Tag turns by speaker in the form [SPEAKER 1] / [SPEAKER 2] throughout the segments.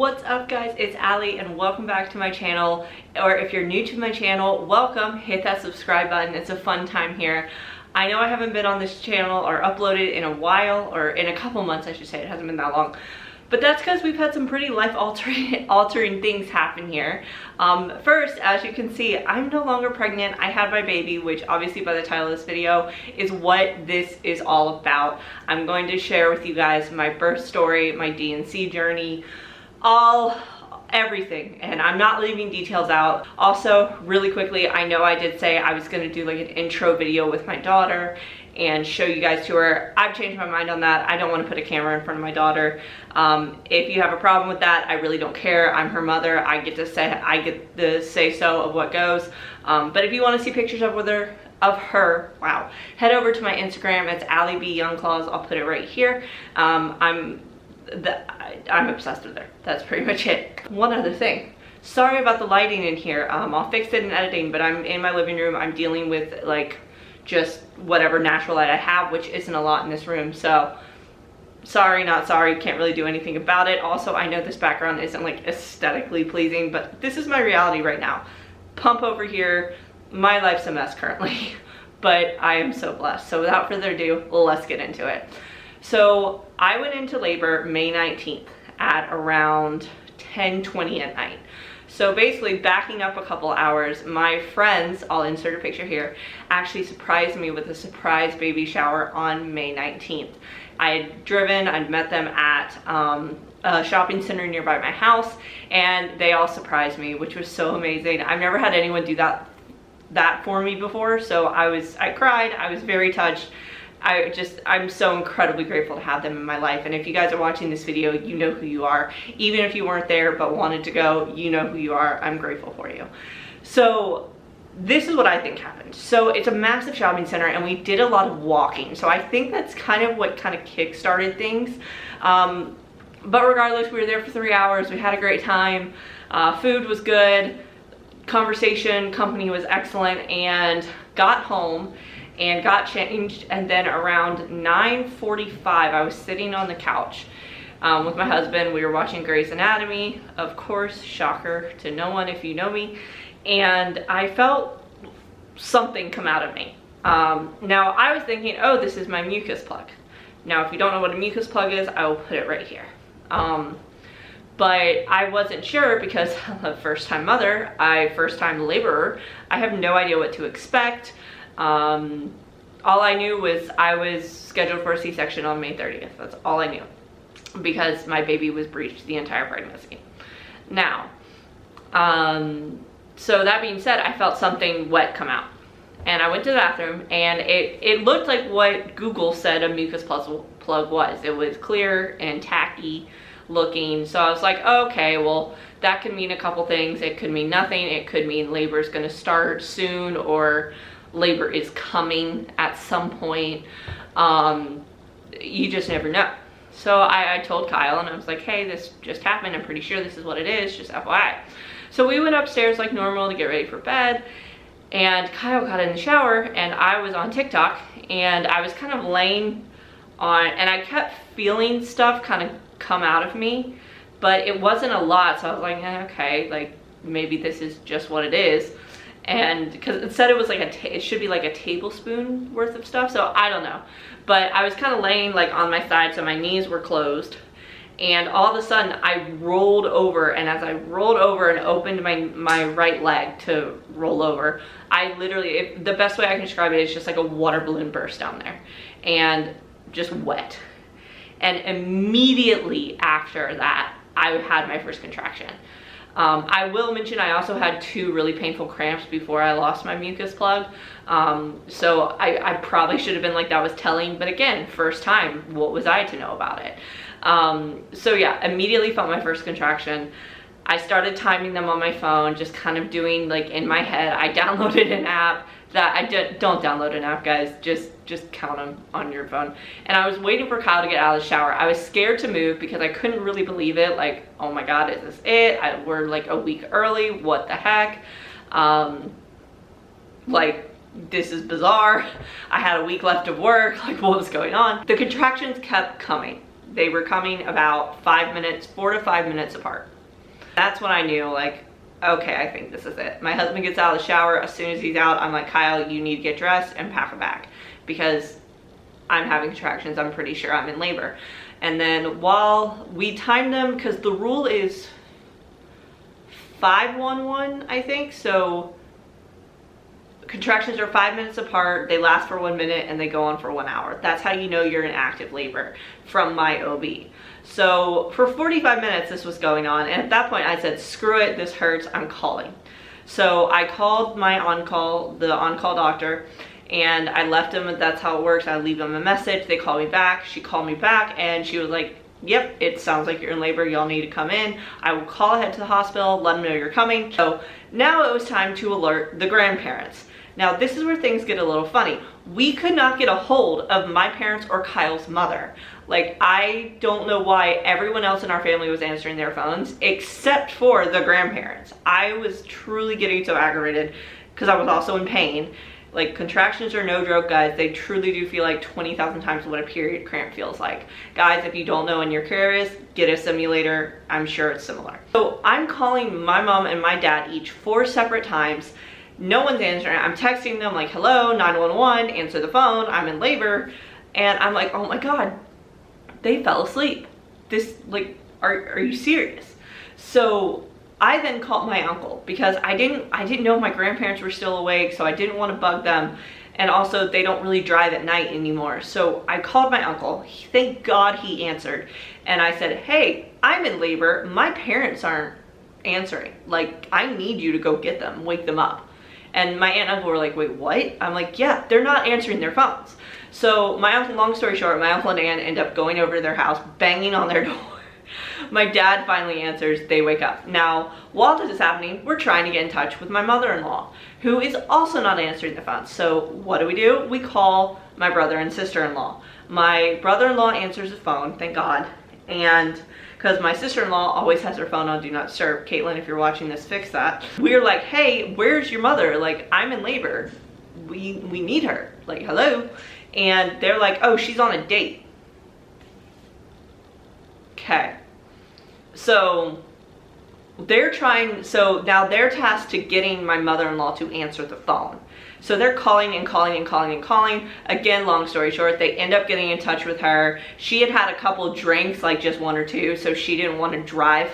[SPEAKER 1] What's up guys, it's Allie and welcome back to my channel. Or if you're new to my channel, welcome. Hit that subscribe button. It's a fun time here. I know I haven't been on this channel or uploaded in a while, or in a couple months I should say. It hasn't been that long. But that's because we've had some pretty life-altering things happen here. First, as you can see, I'm no longer pregnant. I had my baby, which obviously by the title of this video is what this is all about. I'm going to share with you guys my birth story, my D&C journey, everything, and I'm not leaving details out. Also, really quickly, I know I did say I was going to do like an intro video with my daughter and show you guys to her. I've changed my mind on that. I don't want to put a camera in front of my daughter. If you have a problem with that, I really don't care. I'm her mother. I get the say so of what goes. But if you want to see pictures of her, wow, head over to my Instagram. It's Allie B Youngclaws. I'll put it right here. I'm obsessed with her. That's pretty much it. One other thing. Sorry about the lighting in here. I'll fix it in editing, but I'm in my living room. I'm dealing with like just whatever natural light I have, which isn't a lot in this room. So sorry, not sorry. Can't really do anything about it. Also, I know this background isn't like aesthetically pleasing, but this is my reality right now. Pump over here. My life's a mess currently, but I am so blessed. So without further ado, let's get into it. So I went into labor May 19th at around 10:20 at night. So basically, backing up a couple hours, my friends, I'll insert a picture here, actually surprised me with a surprise baby shower on May 19th. I had driven, I'd met them at a shopping center nearby my house, and they all surprised me, which was so amazing. I've never had anyone do that for me before, so I cried, I was very touched. I'm so incredibly grateful to have them in my life. And if you guys are watching this video, you know who you are. Even if you weren't there but wanted to go, you know who you are. I'm grateful for you. So this is what I think happened. So it's a massive shopping center and we did a lot of walking. So I think that's kind of what kind of kick-started things. But regardless, we were there for 3 hours. We had a great time. Food was good. Company was excellent, and got home and got changed, and then around 9:45 I was sitting on the couch with my husband. We were watching Grey's Anatomy, of course, shocker to no one if you know me, and I felt something come out of me. Now I was thinking, oh, this is my mucus plug. Now if you don't know what a mucus plug is, I will put it right here. But I wasn't sure because I'm a first-time mother, first-time laborer. I have no idea what to expect. All I knew was I was scheduled for a C-section on May 30th. That's all I knew, because my baby was breached the entire pregnancy. Now, so that being said, I felt something wet come out, and I went to the bathroom, and it looked like what Google said a mucus plug was. It was clear and tacky looking. So I was like, okay, well, that could mean a couple things. It could mean nothing. It could mean labor is going to start soon, or labor is coming at some point. You just never know. So I told Kyle, and I was like, hey, this just happened. I'm pretty sure this is what it is, just FYI. So we went upstairs like normal to get ready for bed, and Kyle got in the shower, and I was on TikTok, and I was kind of laying on, and I kept feeling stuff kind of come out of me, but it wasn't a lot. So I was like, okay, like maybe this is just what it is. And because it said it was like it should be like a tablespoon worth of stuff, so I don't know. But I was kind of laying like on my side, so my knees were closed, and all of a sudden I rolled over, and as I rolled over and opened my right leg to roll over, I literally, the best way I can describe it is just like a water balloon burst down there, and just wet. And immediately after that, I had my first contraction. I will mention I also had 2 really painful cramps before I lost my mucus plug. So I probably should have been like, that was telling, but again, first time, what was I to know about it? So yeah, immediately felt my first contraction. I started timing them on my phone, just kind of doing like in my head. I downloaded an app that don't download an app, guys. Just count them on your phone. And I was waiting for Kyle to get out of the shower. I was scared to move because I couldn't really believe it. Like, oh my God, is this it? We're like a week early. What the heck? Like, this is bizarre. I had a week left of work. Like, what was going on? The contractions kept coming. They were coming about 5 minutes, 4 to 5 minutes apart. That's when I knew, like, okay, I think this is it. My husband gets out of the shower. As soon as he's out, I'm like, Kyle, you need to get dressed and pack a bag because I'm having contractions. I'm pretty sure I'm in labor. And then while we timed them, because the rule is 5-1-1, I think. So contractions are 5 minutes apart, they last for 1 minute, and they go on for 1 hour. That's how you know you're in active labor from my OB. So for 45 minutes this was going on, and at that point I said, screw it, this hurts, I'm calling. So I called my on-call, the on-call doctor, and I left him, that's how it works. I leave them a message, they call me back, she called me back, and she was like, yep, it sounds like you're in labor, y'all need to come in. I will call ahead to the hospital, let them know you're coming. So now it was time to alert the grandparents. Now this is where things get a little funny. We could not get a hold of my parents or Kyle's mother. Like, I don't know why everyone else in our family was answering their phones except for the grandparents. I was truly getting so aggravated because I was also in pain. Like, contractions are no joke, guys. They truly do feel like 20,000 times what a period cramp feels like. Guys, if you don't know and you're curious, get a simulator. I'm sure it's similar. So I'm calling my mom and my dad each 4 separate times. No one's answering. I'm texting them like, hello, 911, answer the phone, I'm in labor. And I'm like, oh my God, they fell asleep. This, like, are you serious? So I then called my uncle because I didn't know my grandparents were still awake, so I didn't want to bug them. And also they don't really drive at night anymore. So I called my uncle. Thank God he answered. And I said, hey, I'm in labor. My parents aren't answering. Like, I need you to go get them, wake them up. And my aunt and uncle were like, wait, what? I'm like, yeah, they're not answering their phones. So my uncle, long story short, my uncle and aunt end up going over to their house, banging on their door. My dad finally answers, they wake up. Now, while this is happening, we're trying to get in touch with my mother-in-law, who is also not answering the phone. So what do? We call my brother and sister-in-law. My brother-in-law answers the phone, thank God. And because my sister-in-law always has her phone on Do Not Disturb. Caitlin, if you're watching this, fix that. We're like, hey, where's your mother? Like, I'm in labor. We need her. Like, hello? And they're like, oh, she's on a date. Okay. So they're trying, so now they're tasked to getting my mother-in-law to answer the phone. So they're calling and calling and calling and calling. Again, long story short, they end up getting in touch with her. She had had a couple drinks, like just 1 or 2, so she didn't want to drive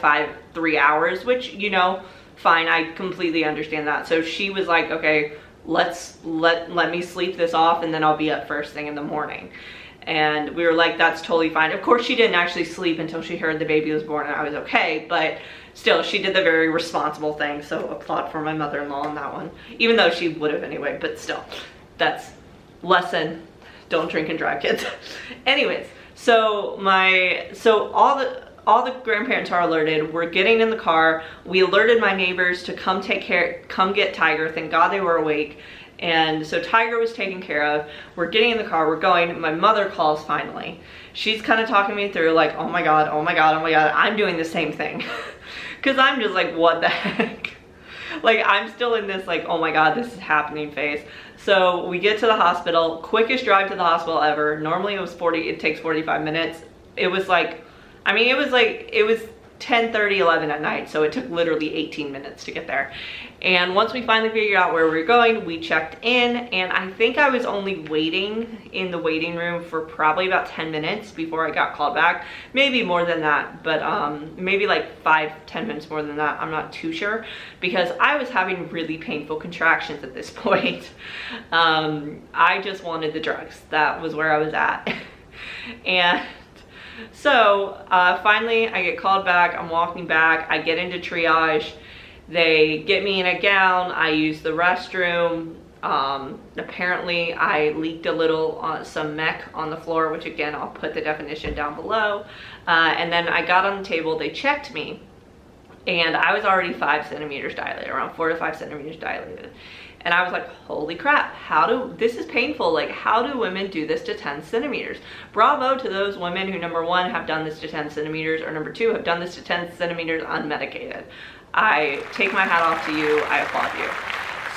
[SPEAKER 1] 3 hours, which, you know, fine, I completely understand that. So she was like, okay, let me sleep this off and then I'll be up first thing in the morning. And we were like, that's totally fine. Of course, she didn't actually sleep until she heard the baby was born and I was okay, but still, she did the very responsible thing, so applaud for my mother-in-law on that one. Even though she would have anyway, but still, that's lesson, don't drink and drive, kids. Anyways, so all the grandparents are alerted. We're getting in the car. We alerted my neighbors to come get Tiger. Thank God they were awake. And so Tiger was taken care of. We're getting in the car, we're going. My mother calls finally. She's kind of talking me through like, oh my God, oh my God, oh my God. I'm doing the same thing. Cause I'm just like, what the heck? Like, I'm still in this like, oh my God, this is happening phase. So we get to the hospital, quickest drive to the hospital ever. Normally it takes 45 minutes. It was like, I mean, it was 10:30, 11 at night, so it took literally 18 minutes to get there. And once we finally figured out where we were going, we checked in, and I think I was only waiting in the waiting room for probably about 10 minutes before I got called back. Maybe more than that, but maybe like 5-10 minutes more than that. I'm not too sure, because I was having really painful contractions at this point. I just wanted the drugs. That was where I was at. And so finally I get called back. I'm walking back. I get into triage. They get me in a gown. I use the restroom. Apparently I leaked a little some mech on the floor, which again, I'll put the definition down below. And then I got on the table. They checked me and I was already 5 centimeters dilated, around 4 to 5 centimeters dilated. And I was like, holy crap, this is painful. Like, how do women do this to 10 centimeters? Bravo to those women who, number 1, have done this to 10 centimeters, or number 2, have done this to 10 centimeters unmedicated. I take my hat off to you, I applaud you.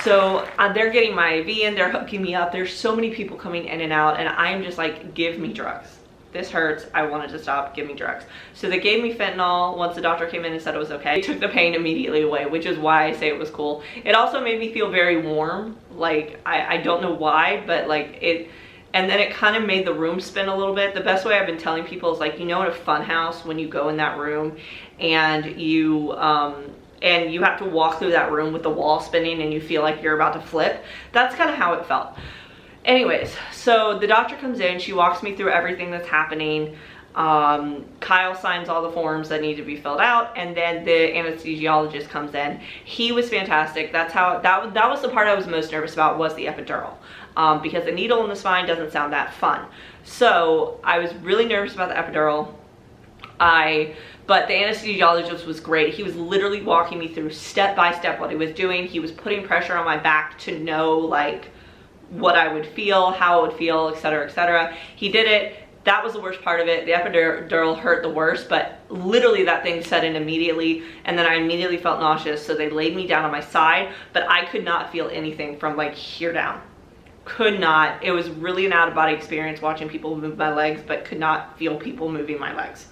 [SPEAKER 1] So they're getting my IV in, they're hooking me up. There's so many people coming in and out, and I'm just like, give me drugs. this hurts, I want it to stop, give me drugs. So they gave me fentanyl once the doctor came in and said it was okay. It took the pain immediately away, which is why I say it was cool. It also made me feel very warm. Like, I don't know why, but like and then it kind of made the room spin a little bit. The best way I've been telling people is like, you know, at a fun house, when you go in that room and you have to walk through that room with the wall spinning and you feel like you're about to flip. That's kind of how it felt. Anyways, so the doctor comes in, she walks me through everything that's happening. Kyle signs all the forms that need to be filled out, and then the anesthesiologist comes in. He was fantastic. That's how, that was the part I was most nervous about, was the epidural. Because the needle in the spine doesn't sound that fun. So I was really nervous about the epidural. But the anesthesiologist was great. He was literally walking me through step by step what he was doing. He was putting pressure on my back to know like what I would feel, how it would feel, etc., etc. He did it. That was the worst part of it. The epidural hurt the worst, but literally that thing set in immediately, and then I immediately felt nauseous, so they laid me down on my side, but I could not feel anything from like here down. Could not. It was really an out-of-body experience watching people move my legs, but could not feel people moving my legs.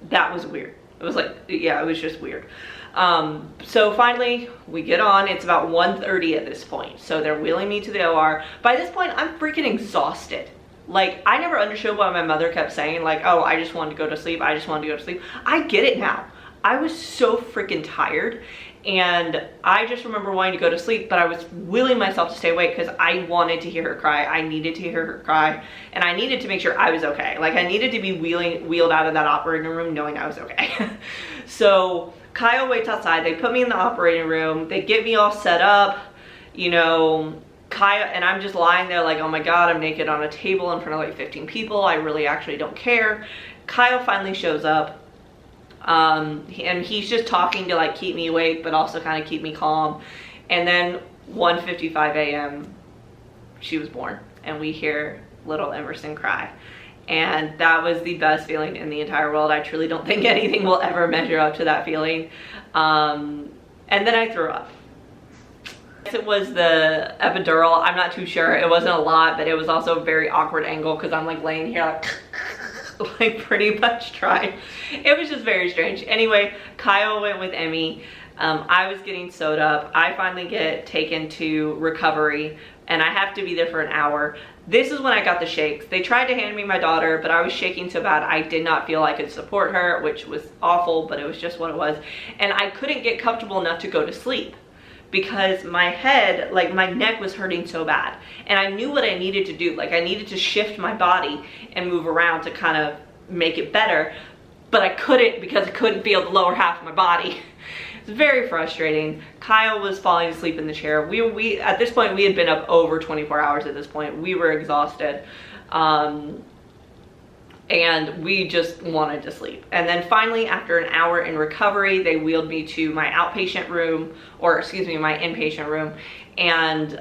[SPEAKER 1] That was weird. It was like, yeah, it was just weird. So finally we get on. It's about 1:30 at this point, so they're wheeling me to the OR. By this point I'm freaking exhausted. Like, I never understood why my mother kept saying like, oh, I just wanted to go to sleep, I just wanted to go to sleep. I get it now. I was so freaking tired, and I just remember wanting to go to sleep, but I was willing myself to stay awake because I wanted to hear her cry. I needed to hear her cry, and I needed to make sure I was okay. Like, I needed to be wheeled out of that operating room knowing I was okay. So Kyle waits outside. They put me in the operating room. They get me all set up, you know, Kyle, and I'm just lying there like, oh my God, I'm naked on a table in front of like 15 people. I really actually don't care. Kyle finally shows up. And he's just talking to like keep me awake, but also kind of keep me calm. And then 1:55 a.m. she was born, and we hear little Emerson cry. And that was the best feeling in the entire world. I truly don't think anything will ever measure up to that feeling. And then I threw up. It was the epidural. I'm not too sure. It wasn't a lot, but it was also a very awkward angle because I'm like laying here like like pretty much trying. It was just very strange. Anyway, Kyle went with Emmy. I was getting sewed up. I finally get taken to recovery, and I have to be there for an hour. This is when I got the shakes. They tried to hand me my daughter, but I was shaking so bad I did not feel I could support her, which was awful, but it was just what it was. And I couldn't get comfortable enough to go to sleep because my head, like my neck was hurting so bad. And I knew what I needed to do. Like, I needed to shift my body and move around to kind of make it better, but I couldn't because I couldn't feel the lower half of my body. It's very frustrating. Kyle was falling asleep in the chair. We at this point, we had been up over 24 hours at this point. We were exhausted. And we just wanted to sleep. And then finally, after an hour in recovery, they wheeled me to my outpatient room, or excuse me, my inpatient room. And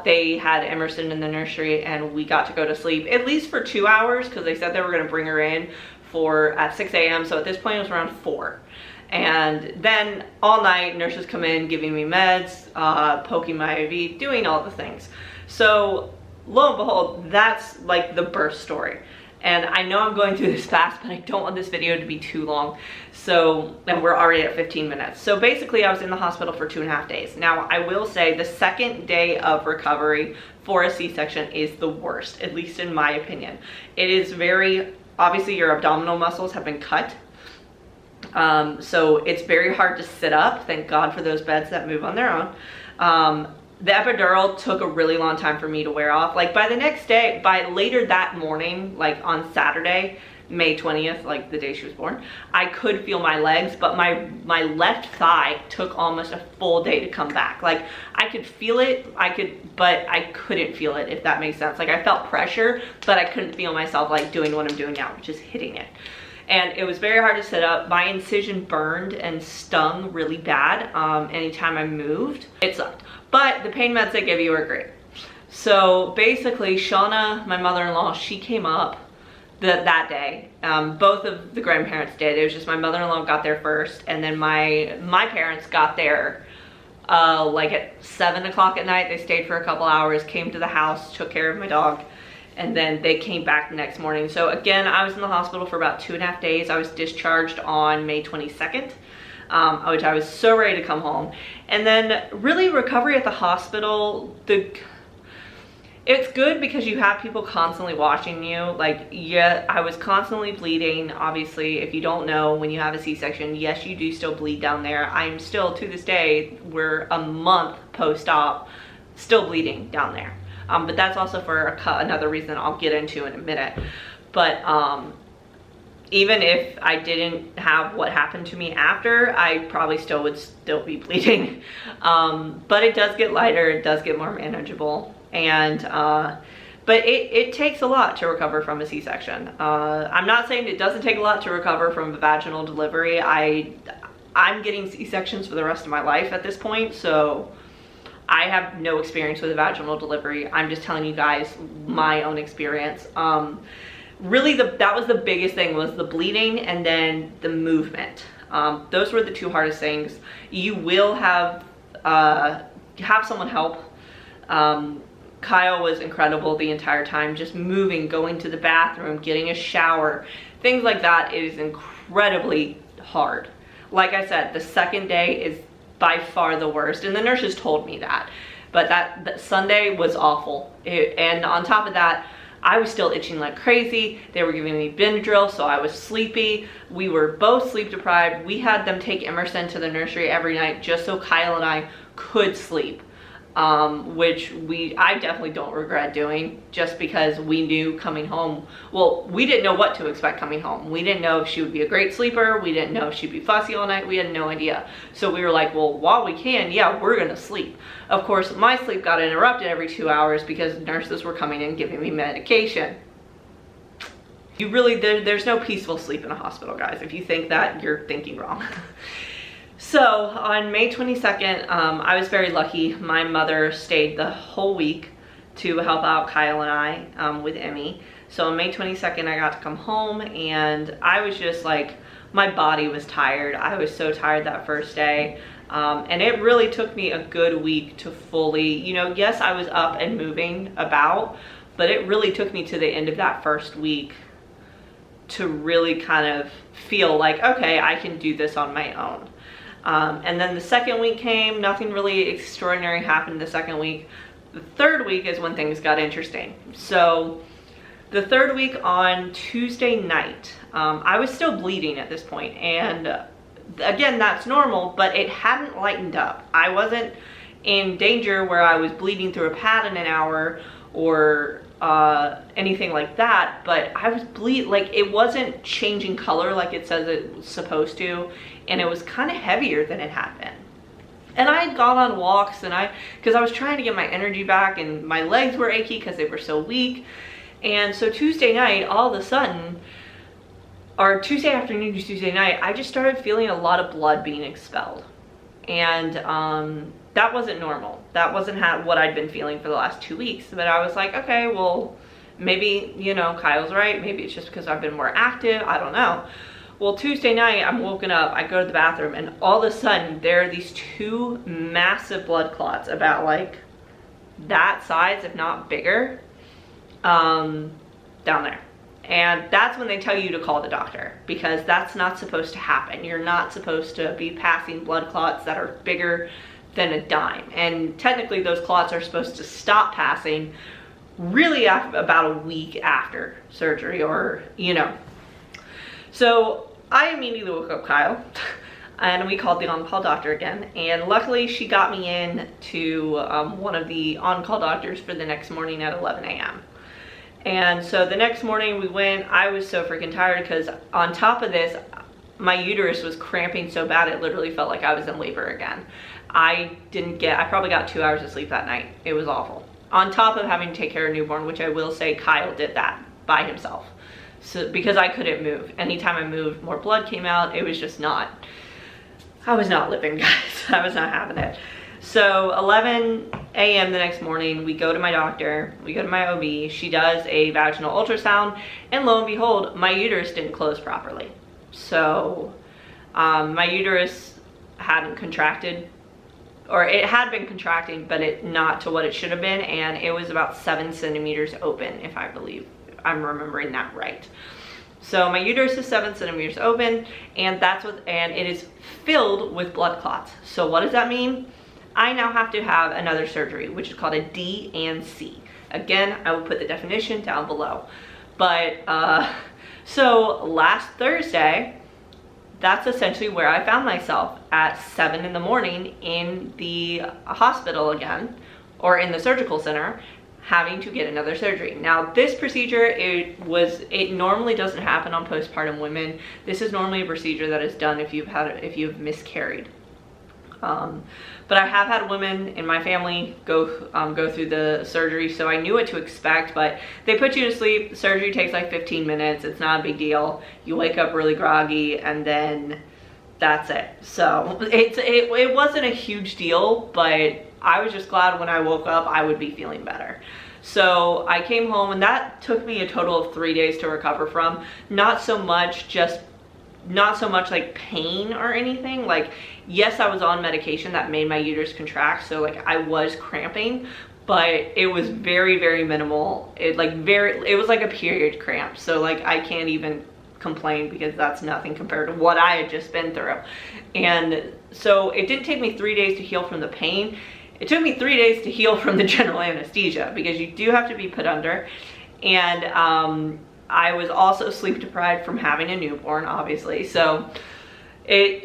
[SPEAKER 1] they had Emerson in the nursery, and we got to go to sleep at least for 2 hours because they said they were gonna bring her in at 6 a.m. So at this point it was around 4. And then all night, nurses come in giving me meds, poking my IV, doing all the things. So lo and behold, that's like the birth story. And I know I'm going through this fast, but I don't want this video to be too long. So, and we're already at 15 minutes. So basically I was in the hospital for 2.5 days. Now I will say the second day of recovery for a C-section is the worst, at least in my opinion. It is very, obviously your abdominal muscles have been cut. So it's very hard to sit up. Thank God for those beds that move on their own. The epidural took a really long time for me to wear off. Like by the next day, by later that morning, like on Saturday, May 20th, like the day she was born, I could feel my legs, but my left thigh took almost a full day to come back. Like I could feel it, but I couldn't feel it, if that makes sense. Like I felt pressure, but I couldn't feel myself like doing what I'm doing now, which is hitting it. And it was very hard to sit up. My incision burned and stung really bad anytime I moved. It sucked. But the pain meds they give you are great. So basically, Shauna, my mother-in-law, she came up that day. Both of the grandparents did. It was just my mother-in-law got there first, and then my parents got there like at 7 o'clock at night. They stayed for a couple hours, came to the house, took care of my dog, and then they came back the next morning. So again, I was in the hospital for about 2.5 days. I was discharged on May 22nd, which I was so ready to come home. And then really recovery at the hospital, it's good because you have people constantly watching you. Like, yeah, I was constantly bleeding. Obviously, if you don't know, when you have a C-section, yes, you do still bleed down there. I'm still, to this day, we're a month post-op, still bleeding down there. But that's also for another reason I'll get into in a minute. But even if I didn't have what happened to me after, I probably would still be bleeding. But it does get lighter, it does get more manageable. And but it takes a lot to recover from a C-section. I'm not saying it doesn't take a lot to recover from a vaginal delivery. I'm getting C-sections for the rest of my life at this point, so I have no experience with a vaginal delivery. I'm just telling you guys my own experience. Really, that was the biggest thing, was the bleeding and then the movement. Those were the two hardest things. You will have someone help. Kyle was incredible the entire time, just moving, going to the bathroom, getting a shower, things like that. It is incredibly hard. Like I said, the second day is by far the worst, and the nurses told me that. But that Sunday was awful. And on top of that, I was still itching like crazy. They were giving me Benadryl, so I was sleepy. We were both sleep deprived. We had them take Emerson to the nursery every night just so Kyle and I could sleep. Which I definitely don't regret doing, just because we knew coming home, well, we didn't know what to expect coming home. We didn't know if she would be a great sleeper. We didn't know if she'd be fussy all night. We had no idea. So we were like, well, while we can, yeah, we're gonna sleep. Of course, my sleep got interrupted every 2 hours because nurses were coming in giving me medication. You really, there's no peaceful sleep in a hospital, guys. If you think that, you're thinking wrong. So on May 22nd, I was very lucky. My mother stayed the whole week to help out Kyle and I with Emmy. So on May 22nd, I got to come home, and I was just like, my body was tired. I was so tired that first day. And it really took me a good week to fully, yes, I was up and moving about, but it really took me to the end of that first week to really kind of feel like, okay, I can do this on my own. And then the second week came, nothing really extraordinary happened the second week. The third week is when things got interesting. So the third week on Tuesday night, I was still bleeding at this point, and again, that's normal, but it hadn't lightened up. I wasn't in danger where I was bleeding through a pad in an hour or anything like that, but I was like, it wasn't changing color like it says it was supposed to, and it was kind of heavier than it had been. And I had gone on walks, and because I was trying to get my energy back, and my legs were achy because they were so weak. And so Tuesday night, all of a sudden, or Tuesday afternoon to Tuesday night, I just started feeling a lot of blood being expelled. And that wasn't normal. That wasn't what I'd been feeling for the last 2 weeks. But I was like, okay, well, maybe, Kyle's right. Maybe it's just because I've been more active. I don't know. Well, Tuesday night, I'm woken up, I go to the bathroom, and all of a sudden, there are these two massive blood clots about like that size, if not bigger, down there. And that's when they tell you to call the doctor, because that's not supposed to happen. You're not supposed to be passing blood clots that are bigger than a dime. And technically, those clots are supposed to stop passing really about a week after surgery, or, So I immediately woke up Kyle, and we called the on-call doctor again, and luckily she got me in to one of the on-call doctors for the next morning at 11 a.m. And so the next morning we went. I was so freaking tired because on top of this, my uterus was cramping so bad it literally felt like I was in labor again. I probably got 2 hours of sleep that night. It was awful. On top of having to take care of a newborn, which I will say Kyle did that by himself. So, because I couldn't move. Anytime I moved, more blood came out. It was just I was not living, guys. I was not having it. So 11 a.m. the next morning, we go to my doctor, we go to my OB, she does a vaginal ultrasound, and lo and behold, my uterus didn't close properly. So my uterus hadn't contracted or it had been contracting, but it not to what it should have been, and it was about 7 centimeters open, if I'm remembering that right. So my uterus is 7 centimeters open, and it is filled with blood clots. So what does that mean? I now have to have another surgery, which is called a D&C. Again, I will put the definition down below. But so last Thursday, that's essentially where I found myself at 7 in the morning in the hospital again, or in the surgical center, having to get another surgery. Now this procedure, it normally doesn't happen on postpartum women. This is normally a procedure that is done if you've miscarried. But I have had women in my family go through the surgery, so I knew what to expect. But they put you to sleep. The surgery takes like 15 minutes. It's not a big deal. You wake up really groggy, and then that's it. So it wasn't a huge deal, but I was just glad when I woke up I would be feeling better. So I came home, and that took me a total of 3 days to recover from. Not so much like pain or anything. Like, yes, I was on medication that made my uterus contract, so like I was cramping, but it was very, very minimal. It was like a period cramp, so like I can't even complain because that's nothing compared to what I had just been through. And so it didn't take me 3 days to heal from the pain. It took me 3 days to heal from the general anesthesia, because you do have to be put under. And I was also sleep deprived from having a newborn, obviously. So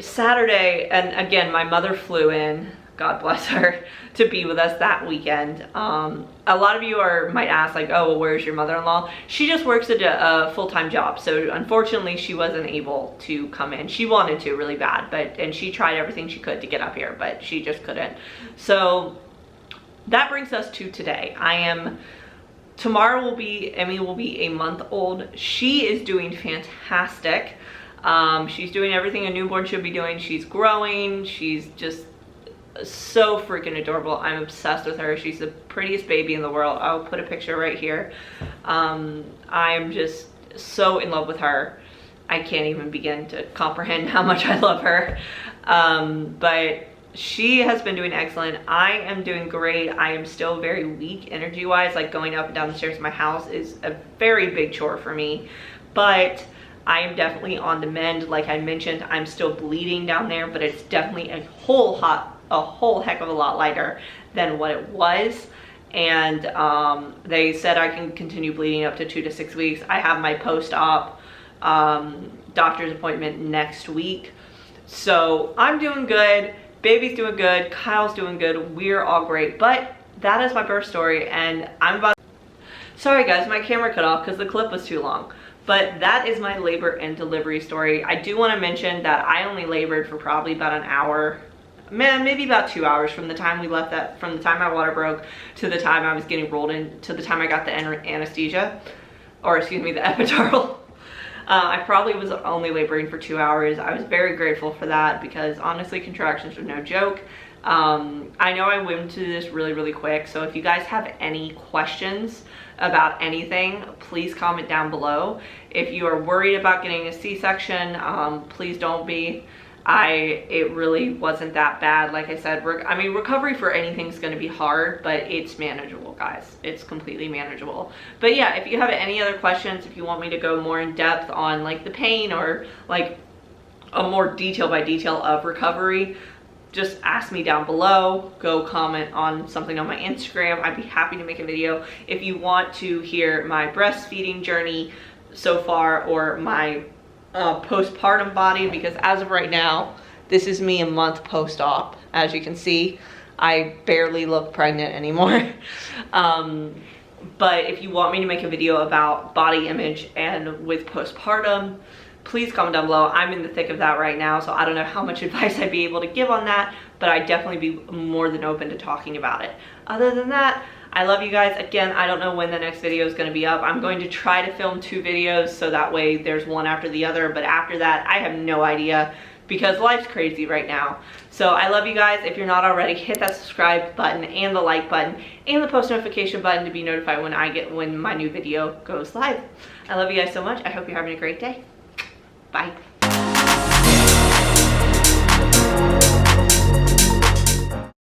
[SPEAKER 1] Saturday, and again, my mother flew in, God bless her, to be with us that weekend. A lot of you might ask, like, oh, well, where's your mother-in-law? She just works at a full-time job, so unfortunately she wasn't able to come in. She wanted to really bad, and she tried everything she could to get up here, but she just couldn't. So that brings us to today. Tomorrow Emmy will be a month old. She is doing fantastic. She's doing everything a newborn should be doing. She's growing. She's just so freaking adorable. I'm obsessed with her. She's the prettiest baby in the world. I'll put a picture right here. I'm just so in love with her. I can't even begin to comprehend how much I love her. But she has been doing excellent. I am doing great. I am still very weak energy wise. Like, going up and down the stairs of my house is a very big chore for me, but I am definitely on the mend. Like I mentioned, I'm still bleeding down there, but it's definitely a whole heck of a lot lighter than what it was. And they said I can continue bleeding up to 2 to 6 weeks. I have my post-op doctor's appointment next week. So I'm doing good. Baby's doing good. Kyle's doing good. We're all great. But that is my birth story, and sorry guys, my camera cut off because the clip was too long. But that is my labor and delivery story. I do want to mention that I only labored for probably about an hour, maybe about 2 hours from the time from the time my water broke to the time I was getting rolled in, to the time I got the anesthesia, or excuse me, the epidural. I probably was only laboring for 2 hours. I was very grateful for that, because honestly, contractions are no joke. I know I went to this really, really quick, so if you guys have any questions about anything, please comment down below. If you are worried about getting a C-section, please don't be. It really wasn't that bad. Like I said, recovery for anything is going to be hard, but it's manageable, guys. It's completely manageable. But yeah, if you have any other questions, if you want me to go more in depth on like the pain, or like a more detail by detail of recovery, just ask me down below. Go comment on something on my Instagram. I'd be happy to make a video. If you want to hear my breastfeeding journey so far, or my postpartum body, because as of right now, this is me a month post-op. As you can see, I barely look pregnant anymore. But if you want me to make a video about body image and with postpartum, please comment down below. I'm in the thick of that right now, so I don't know how much advice I'd be able to give on that, but I'd definitely be more than open to talking about it. Other than that, I love you guys. Again, I don't know when the next video is going to be up. I'm going to try to film 2 videos, so that way there's one after the other, but after that, I have no idea, because life's crazy right now. So I love you guys. If you're not already, hit that subscribe button and the like button and the post notification button to be notified when my new video goes live. I love you guys so much. I hope you're having a great day. Bye.